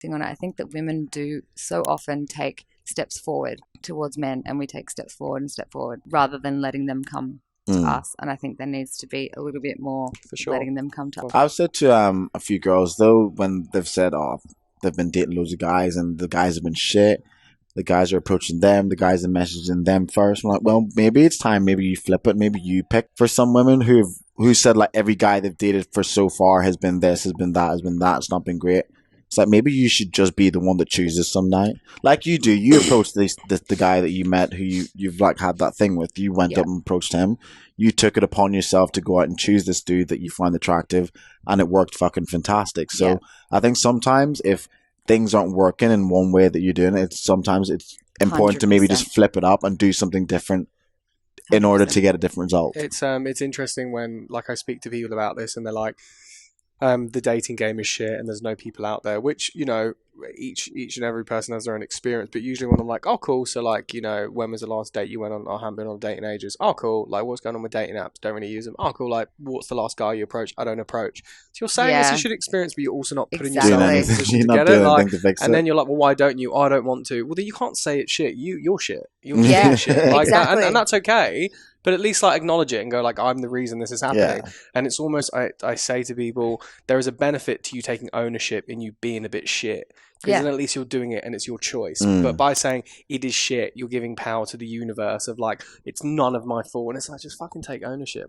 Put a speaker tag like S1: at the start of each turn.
S1: thing on it. I think that women do so often take steps forward towards men, and we take steps forward and step forward rather than letting them come to us. And I think there needs to be a little bit more
S2: For sure.
S1: letting them come to us.
S3: I've said to a few girls though, when they've said, "Oh, they've been dating loads of guys and the guys have been shit. The guys are approaching them. The guys are messaging them first." I'm like, well, maybe it's time. Maybe you flip it. Maybe you pick. For some women who said like every guy they've dated for so far has been this, has been that, has been that. It's not been great. It's like maybe you should just be the one that chooses some night, like you do. You approached the guy that you met, who you've like had that thing with. You went up and approached him. You took it upon yourself to go out and choose this dude that you find attractive, and it worked fucking fantastic. So I think sometimes if things aren't working in one way that you're doing it, sometimes it's important to maybe just flip it up and do something different in order to get a different result.
S2: It's interesting when like I speak to people about this and they're like, the dating game is shit and there's no people out there, which, you know, each and every person has their own experience. But usually when I'm like, oh cool, so like, you know, when was the last date you went on? I haven't been on a date in ages. Oh cool, like what's going on with dating apps? Don't really use them. Oh cool, like what's the last guy you approached? I don't approach. So you're saying it's a shit experience, but you're also not putting yourself in a position to get it. Like, and then you're like, well, why don't you? Oh, I don't want to. Well, then you can't say it's shit. You're shit. You're shit. Like that, and that's okay. But at least like acknowledge it and go like, I'm the reason this is happening. And it's almost, I say to people, there is a benefit to you taking ownership in you being a bit shit. Because then at least you're doing it and it's your choice. But by saying it is shit, you're giving power to the universe of like, it's none of my fault. And it's like, just fucking take ownership.